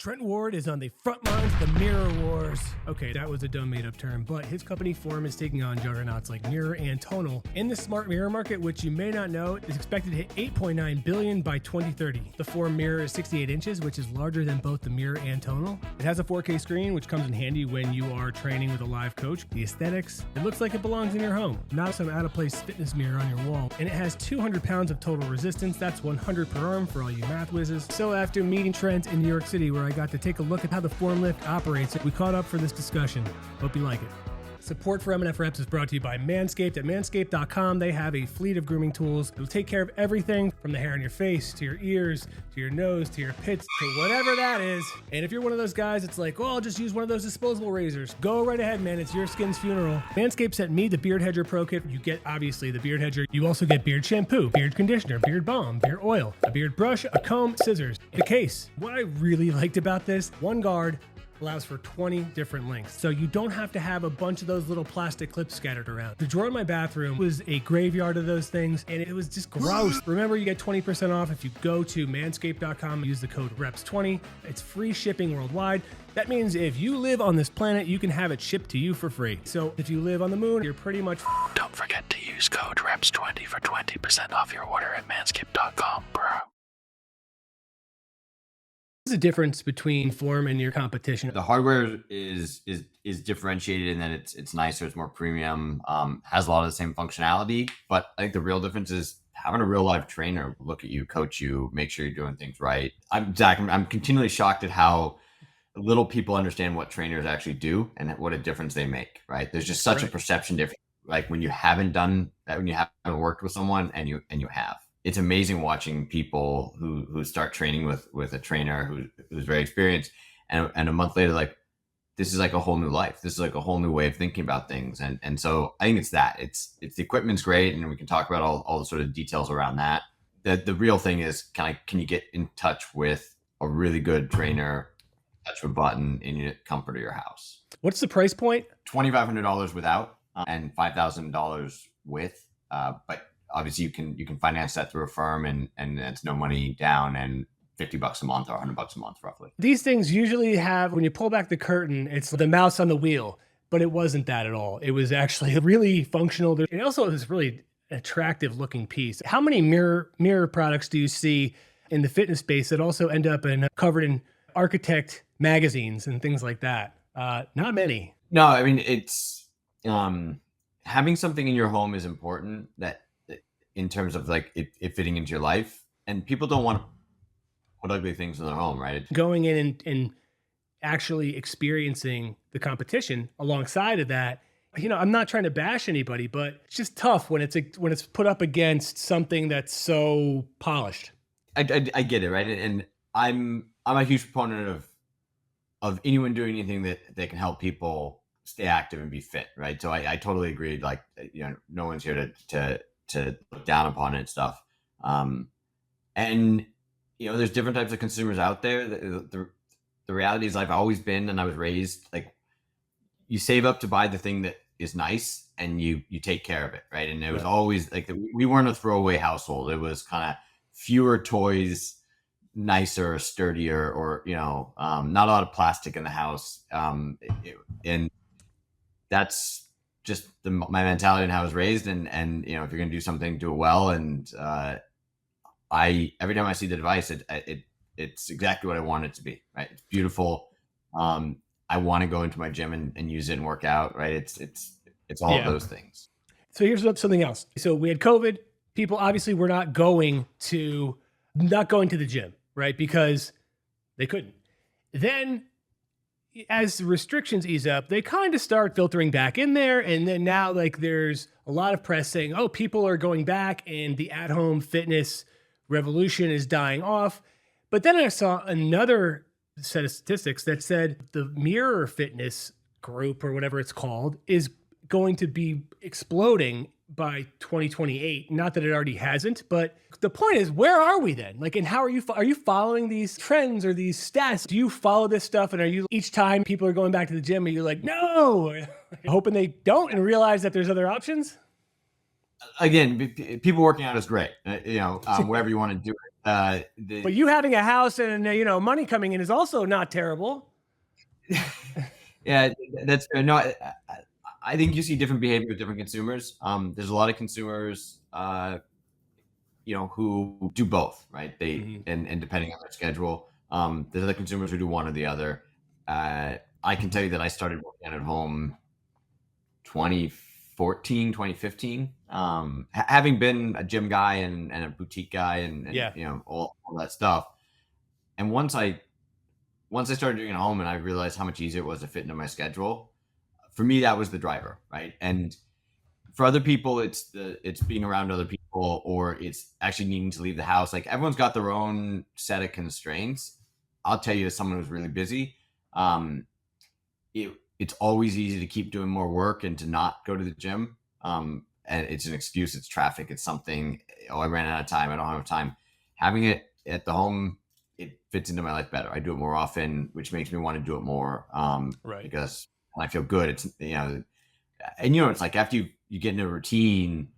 Trent Ward is on the front lines of the mirror wars. Okay, that was a dumb made-up term, but his company Forme is taking on juggernauts like Mirror and Tonal in the smart mirror market, which you may not know is expected to hit $8.9 billion by 2030. The Forme mirror is 68 inches, which is larger than both the Mirror and Tonal. It has a 4K screen, which comes in handy when you are training with a live coach. The aesthetics, it looks like it belongs in your home, not some out-of-place fitness mirror on your wall. And it has 200 pounds of total resistance. That's 100 per arm for all you math whizzes. So after meeting Trent in New York City, where I got to take a look at how the Forme Lift operates, we caught up for this discussion. Hope you like it. Support for M&F Reps is brought to you by Manscaped. At manscaped.com, they have a fleet of grooming tools that will take care of everything from the hair on your face, to your ears, to your nose, to your pits, to whatever that is. And if you're one of those guys that's like, well, I'll just use one of those disposable razors, go right ahead, man. It's your skin's funeral. Manscaped sent me the Beard Hedger Pro Kit. You get, obviously, the Beard Hedger. You also get beard shampoo, beard conditioner, beard balm, beard oil, a beard brush, a comb, scissors, the case. What I really liked about this, one guard allows for 20 different lengths. So you don't have to have a bunch of those little plastic clips scattered around. The drawer in my bathroom was a graveyard of those things, and it was just gross. Remember, you get 20% off if you go to manscaped.com, use the code REPS20. It's free shipping worldwide. That means if you live on this planet, you can have it shipped to you for free. So if you live on the moon, you're pretty much Don't forget to use code REPS20 for 20% off your order at manscaped.com, bro. What's the difference between Forme and your competition? The hardware is differentiated in that it's nicer, it's more premium, has a lot of the same functionality. But I think the real difference is having a real live trainer look at you, coach you, make sure you're doing things right. I'm continually shocked at how little people understand what trainers actually do and what a difference they make. Right? There's just such a perception difference. Like when you haven't done that, when you haven't worked with someone and you have. It's amazing watching people who start training with a trainer who's very experienced, and a month later, like, this is like a whole new life. This is like a whole new way of thinking about things. And so I think it's the equipment's great, and we can talk about all the sort of details around that. The real thing is, can you get in touch with a really good trainer, touch a button in your comfort of your house? What's the price point? $2,500 without, and $5,000 with, but obviously, you can finance that through a firm, and it's no money down and $50 a month or $100 a month, roughly. These things usually have, when you pull back the curtain, it's the mouse on the wheel, but it wasn't that at all. It was actually really functional. It also is really attractive looking piece. How many mirror products do you see in the fitness space that also end up covered in architect magazines and things like that? Not many. No, I mean, it's having something in your home is important, that in terms of like it fitting into your life, and people don't want to put ugly things in their home, right? Going in and actually experiencing the competition alongside of that, I'm not trying to bash anybody, but it's just tough when it's put up against something that's so polished. I get it, right? And I'm a huge proponent of anyone doing anything that can help people stay active and be fit, right? So I totally agree. Like, no one's here to look down upon it and stuff. And there's different types of consumers out there. The reality is, I've always been, and I was raised, like, you save up to buy the thing that is nice and you take care of it, right? And it was always like, we weren't a throwaway household. It was kind of fewer toys, nicer, sturdier, or not a lot of plastic in the house. And that's just my mentality and how I was raised. And if you're going to do something, do it well. And every time I see the device, it's exactly what I want it to be, right? It's beautiful. I want to go into my gym and use it and work out, right? It's all of those things. So here's something else. So we had COVID. People obviously were not going to the gym, right? Because they couldn't. Then as the restrictions ease up, they kind of start filtering back in there. And then now, like, there's a lot of press saying, oh, people are going back and the at-home fitness revolution is dying off. But then I saw another set of statistics that said the mirror fitness group, or whatever it's called, is going to be exploding by 2028. Not that it already hasn't, but the point is, where are we then? Like, and how are you following these trends or these stats? Do you follow this stuff? And are you, each time people are going back to the gym, are you like, no, hoping they don't and realize that there's other options? Again, people working out is great. Wherever you want to do it. But you having a house and money coming in is also not terrible. Yeah, that's no. I think you see different behavior with different consumers. There's a lot of consumers, who do both, right? And depending on their schedule, there's other consumers who do one or the other. I can tell you that I started working out at home 2014, 2015. Having been a gym guy and a boutique guy and all that stuff. And once I started doing it at home and I realized how much easier it was to fit into my schedule, for me, that was the driver, right? And for other people, it's being around other people, or it's actually needing to leave the house. Like, everyone's got their own set of constraints. I'll tell you, as someone who's really busy, it's always easy to keep doing more work and to not go to the gym. And it's an excuse. It's traffic. It's something. Oh, I ran out of time. I don't have time. Having it at the home, it fits into my life better. I do it more often, which makes me want to do it more. Right. Because when I feel good, it's and it's like after you get into a routine,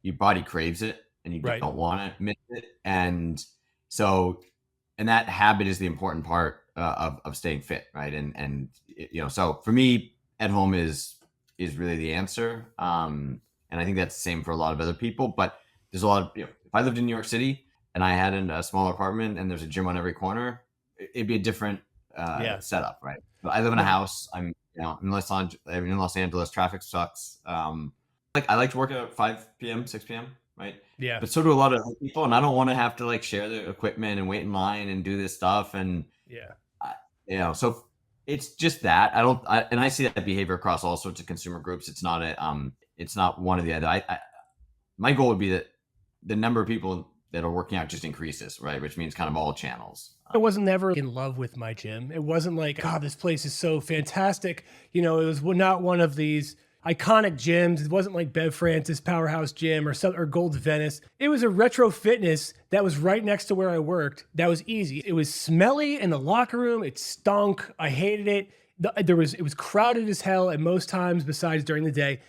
your body craves it and you don't want to miss it. And so, and that habit is the important part of staying fit, right? And so for me, at home is really the answer. And I think that's the same for a lot of other people. But there's a lot of if I lived in New York City and I had a smaller apartment and there's a gym on every corner, it'd be a different setup, right? But I live in a house. I'm in Los Angeles. Traffic sucks. I like to work at 5 p.m., 6 p.m., right? Yeah. But so do a lot of people, and I don't want to have to share the equipment and wait in line and do this stuff. And so it's just that and I see that behavior across all sorts of consumer groups. It's not it's not one or the other. My goal would be that the number of people that are working out just increases, right? Which means kind of all channels. I wasn't never in love with my gym. It wasn't like, God, this place is so fantastic. It was not one of these iconic gyms. It wasn't like Bev Francis Powerhouse Gym or Gold's Venice. It was a retro fitness that was right next to where I worked. That was easy. It was smelly in the locker room. It stunk. I hated it. It was crowded as hell at most times besides during the day.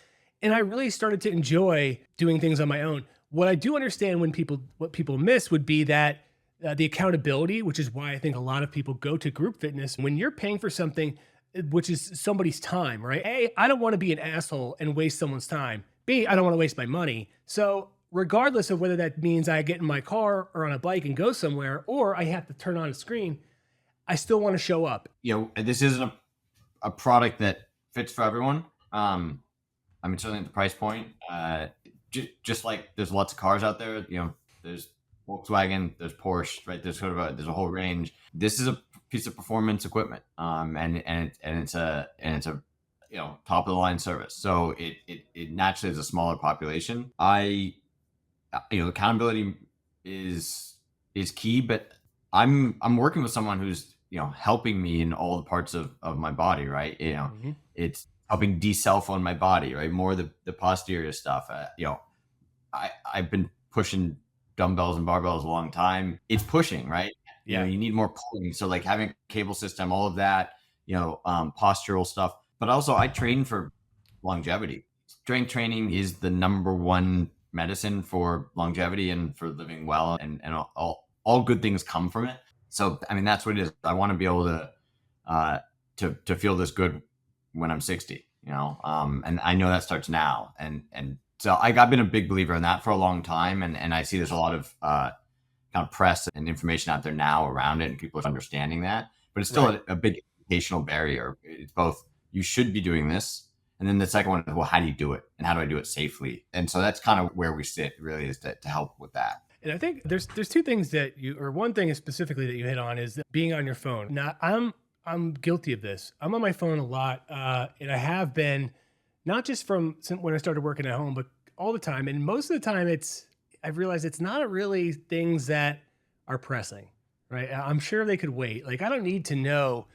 And I really started to enjoy doing things on my own. What I do understand what people miss would be that the accountability, which is why I think a lot of people go to group fitness. When you're paying for something, which is somebody's time, right? A, I don't want to be an asshole and waste someone's time. B, I don't want to waste my money. So regardless of whether that means I get in my car or on a bike and go somewhere, or I have to turn on a screen, I still want to show up. This isn't a product that fits for everyone. Certainly at the price point, just like there's lots of cars out there, there's Volkswagen, there's Porsche, right? There's there's a whole range. This is a piece of performance equipment, and it's a top of the line service. So it naturally is a smaller population. Accountability is key, but I'm working with someone who's helping me in all the parts of my body, right? It's helping de-cell phone my body, right? More the posterior stuff. I've been pushing dumbbells and barbells a long time. It's pushing, right? Yeah. You need more pulling. So having a cable system, all of that, postural stuff. But also I train for longevity. Strength training is the number one medicine for longevity and for living well, and all good things come from it. So, that's what it is. I want to be able to feel this good when I'm 60, and I know that starts now. And so I've been a big believer in that for a long time. And I see there's a lot of kind of press and information out there now around it, and people are understanding that, but it's still a big educational barrier. It's both, you should be doing this. And then the second one is, well, how do you do it? And how do I do it safely? And so that's kind of where we sit, really, is to help with that. And I think there's two things one thing is specifically that you hit on, is that being on your phone. Now, I'm guilty of this. I'm on my phone a lot, and I have been, not just since when I started working at home, but all the time. And most of the time, I've realized it's not really things that are pressing, right? I'm sure they could wait. I don't need to know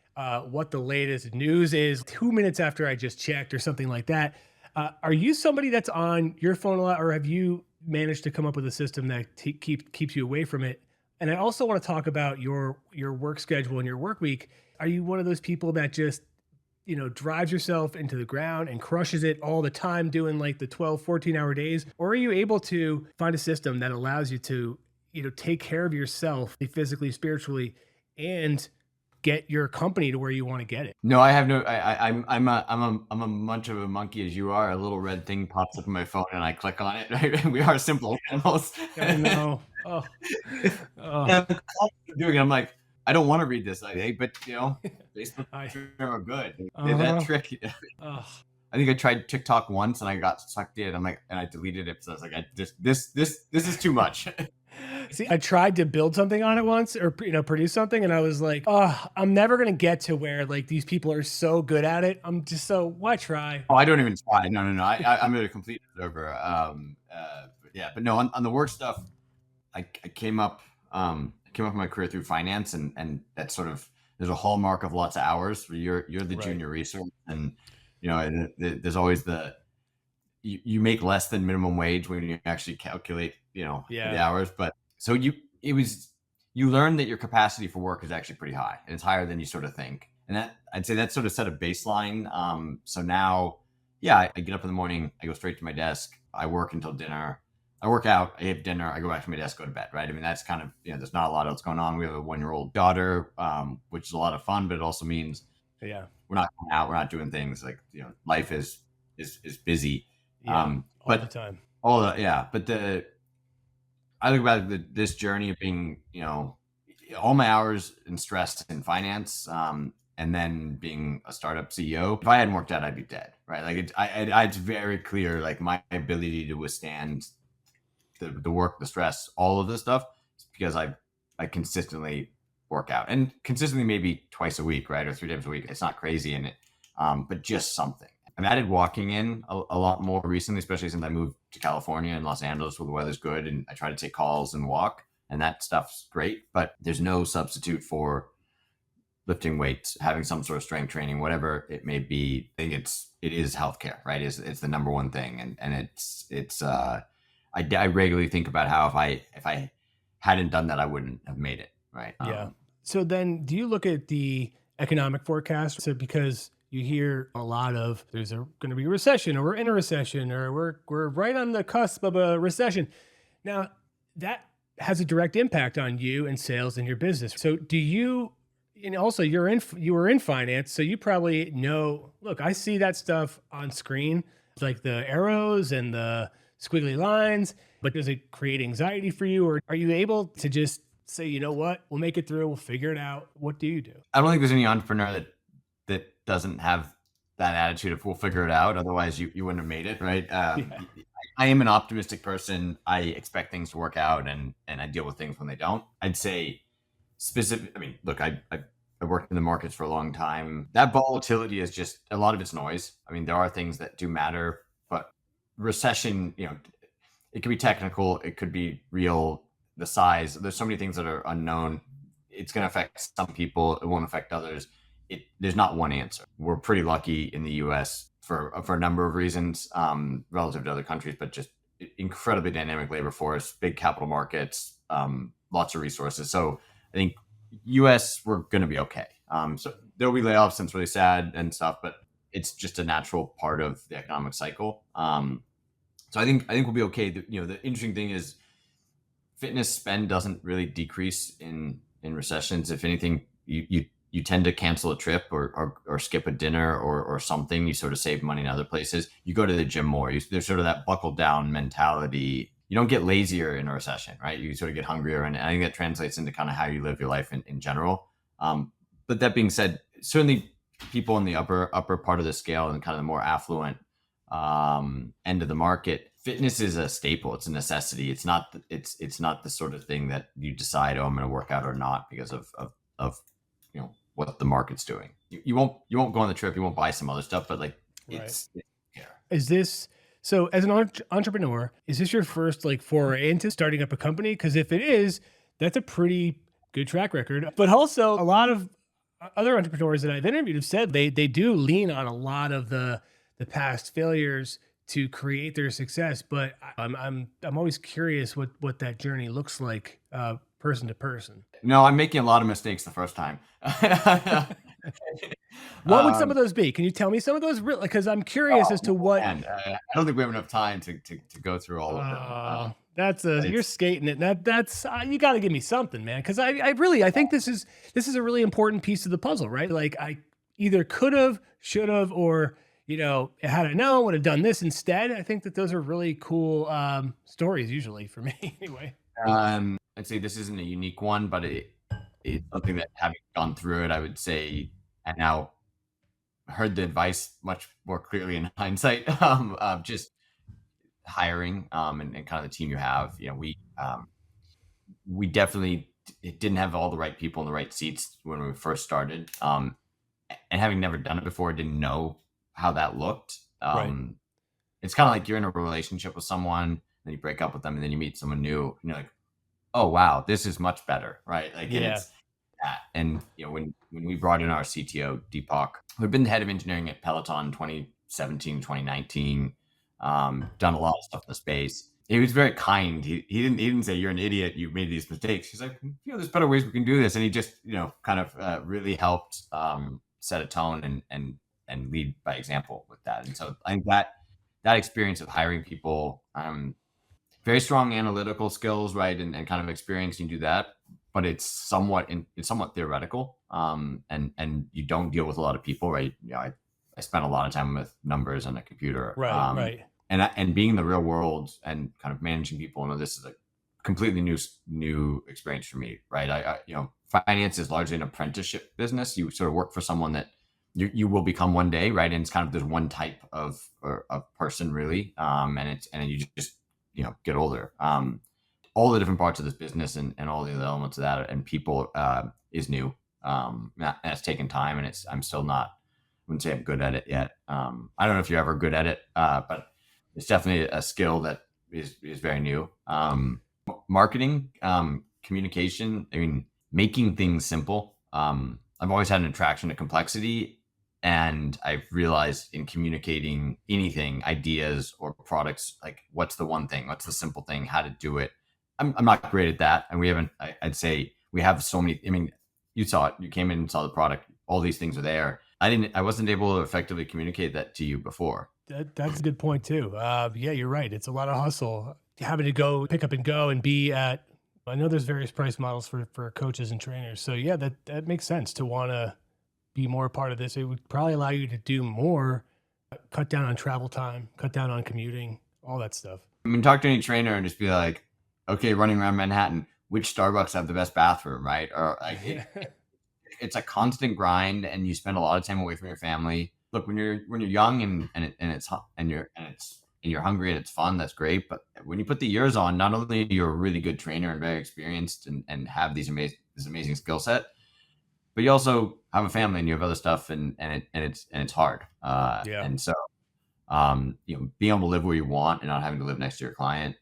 what the latest news is 2 minutes after I just checked or something like that. Are you somebody that's on your phone a lot, or have you managed to come up with a system that keeps you away from it? And I also want to talk about your work schedule and your work week. Are you one of those people that just, drives yourself into the ground and crushes it all the time, doing the 12, 14-hour days? Or are you able to find a system that allows you to, take care of yourself physically, spiritually, and get your company to where you want to get it. No, I have no. I'm a much of a monkey as you are. A little red thing pops up on my phone, and I click on it. Right? We are simple animals. I know. Oh, And oh. I'm constantly doing it. I'm like, I don't want to read this. I think, but Facebook I, are good. uh-huh. That trick. Oh. I think I tried TikTok once and I got sucked in. I'm like, and I deleted it. So I was like, this is too much. See, I tried to build something on it once, or produce something, and I was like, oh, I'm never gonna get to where like these people are so good at it. I'm just why try? Oh, I don't even try. No. I'm a complete observer. But no, on the work stuff, I came up in my career through finance, and that's sort of, there's a hallmark of lots of hours where you're the Right. junior resource, and there's always you make less than minimum wage when you actually calculate the hours, but so you learn that your capacity for work is actually pretty high, and it's higher than you sort of think, and that, I'd say, that sort of set a baseline. So now, I get up in the morning, I go straight to my desk, I work until dinner, I work out, I have dinner, I go back to my desk, go to bed, right? I mean, that's kind of, there's not a lot else going on. We have a 1-year-old daughter, which is a lot of fun, but it also means we're not going out, we're not doing things like, life is busy. All the time. But I look about this journey of being, all my hours and stress in finance, and then being a startup CEO. If I hadn't worked out, I'd be dead, right? Like it's very clear, like my ability to withstand the work, the stress, all of this stuff, is because I consistently work out, and consistently maybe twice a week, right, or 3 times a week. It's not crazy in it, but just something. I've added walking in a lot more recently, especially since I moved to California and Los Angeles where the weather's good, and I try to take calls and walk, and that stuff's great. But there's no substitute for lifting weights, having some sort of strength training, whatever it may be. I think it is healthcare, right? It's the number one thing, and I regularly think about how if I hadn't done that, I wouldn't have made it, right? So then, do you look at the economic forecast? So because you hear a lot of there's going to be a recession, or we're in a recession, or we're right on the cusp of a recession. Now that has a direct impact on you and sales and your business. So do you? And also you were in finance, so you probably know. Look, I see that stuff on screen, like the arrows and the squiggly lines. But does it create anxiety for you, or are you able to just say, you know what, we'll make it through, we'll figure it out? What do you do? I don't think there's any entrepreneur that doesn't have that attitude of we'll figure it out. Otherwise, you wouldn't have made it, right? I am an optimistic person. I expect things to work out, and I deal with things when they don't. I'd say specific. I mean, look, I worked in the markets for a long time. That volatility is just a lot of it's noise. I mean, there are things that do matter, but recession, it could be technical, it could be real. The size, there's so many things that are unknown. It's going to affect some people, it won't affect others. There's not one answer. We're pretty lucky in the US for a number of reasons, relative to other countries, but just incredibly dynamic labor force, big capital markets, lots of resources. So I think US, we're going to be okay. So there'll be layoffs, and it's really sad and stuff, but it's just a natural part of the economic cycle. So I think we'll be okay. The interesting thing is fitness spend doesn't really decrease in recessions. If anything, you tend to cancel a trip or skip a dinner or something. You sort of save money in other places. You go to the gym more. There's sort of that buckle down mentality. You don't get lazier in a recession, right? You sort of get hungrier, and I think that translates into kind of how you live your life in general. But that being said, certainly people in the upper part of the scale and kind of the more affluent end of the market, fitness is a staple. It's a necessity. It's not the sort of thing that you decide, oh, I'm going to work out or not because of what the market's doing. You won't go on the trip. You won't buy some other stuff, but like it's Is this, so as an entrepreneur, is this your first foray into starting up a company? Because if it is, that's a pretty good track record. But also a lot of other entrepreneurs that I've interviewed have said they do lean on a lot of the past failures to create their success. But I'm always curious what that journey looks like, person to person. No, I'm making a lot of mistakes the first time. What would some of those be? Can you tell me some of those? Because I'm curious as to what. Man, I don't think we have enough time to go through all of them. You're skating it. That's you got to give me something, man. Because I think this is a really important piece of the puzzle, right? Like I either could have, should have, or had I known, would have done this instead. I think that those are really cool stories, usually for me, anyway. I'd say this isn't a unique one, but it's something that, having gone through it, I would say, and now heard the advice much more clearly in hindsight, of just hiring and kind of the team you have. We definitely didn't have all the right people in the right seats when we first started. And having never done it before, didn't know how that looked. Right. It's kind of like you're in a relationship with someone, then you break up with them, and then you meet someone new, and you're like, oh wow, this is much better, right? Like, Yeah. And when we brought in our CTO Deepak, we've been the head of engineering at Peloton 2017, 2019, done a lot of stuff in the space. He was very kind. He didn't say, you're an idiot, you made these mistakes. He's like, there's better ways we can do this. And he just kind of really helped set a tone and lead by example with that. And so I think that experience of hiring people, very strong analytical skills, right, and kind of experience, you do that, but it's somewhat theoretical, and you don't deal with a lot of people, right? I spent a lot of time with numbers on a computer, Right. And being in the real world and kind of managing people, this is a completely new experience for me, right? Finance is largely an apprenticeship business. You sort of work for someone that you will become one day, right? And it's kind of there's one type of person, really, and you just get older. All the different parts of this business and all the other elements of that and people is new. And it's taken time, and I'm still not, I wouldn't say I'm good at it yet. I don't know if you're ever good at it, but it's definitely a skill that is very new. Marketing, communication, making things simple. I've always had an attraction to complexity, and I've realized in communicating anything, ideas or products, like what's the one thing, what's the simple thing, how to do it. I'm not great at that. And we haven't, I'd say we have so many, you saw it, you came in and saw the product, all these things are there. I wasn't able to effectively communicate that to you before. That's a good point too. Yeah, you're right. It's a lot of hustle, having to go pick up and go and be at, I know there's various price models for coaches and trainers. So yeah, that makes sense to want to be more a part of this. It would probably allow you to do more, cut down on travel time, cut down on commuting, all that stuff. Talk to any trainer and just be like, okay, running around Manhattan, which Starbucks have the best bathroom, right? Or it's a constant grind, and you spend a lot of time away from your family. Look, when you're young and you're hungry and it's fun, that's great. But when you put the years on, not only you're a really good trainer and very experienced and have this amazing skill set, but you also have a family and you have other stuff, and it's hard. And so, being able to live where you want and not having to live next to your client,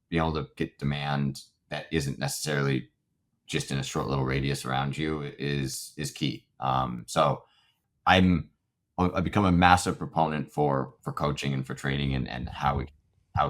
being able to get demand that isn't necessarily just in a short little radius around you is key. So I've become a massive proponent for coaching and for training and how it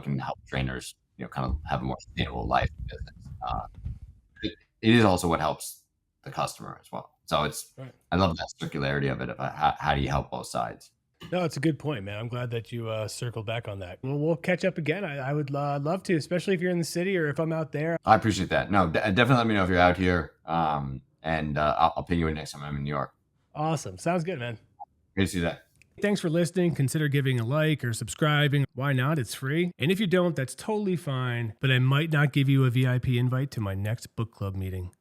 can help trainers, kind of have a more sustainable life in business. It is also what helps the customer as well. So right. I love that circularity of it. How do you help both sides? No, it's a good point, man. I'm glad that you circled back on that. Well, we'll catch up again. I would love to, especially if you're in the city or if I'm out there. I appreciate that. No, definitely let me know if you're out here. And I'll ping you in next time I'm in New York. Awesome. Sounds good, man. Good to see that. Thanks for listening. Consider giving a like or subscribing. Why not? It's free. And if you don't, that's totally fine. But I might not give you a VIP invite to my next book club meeting.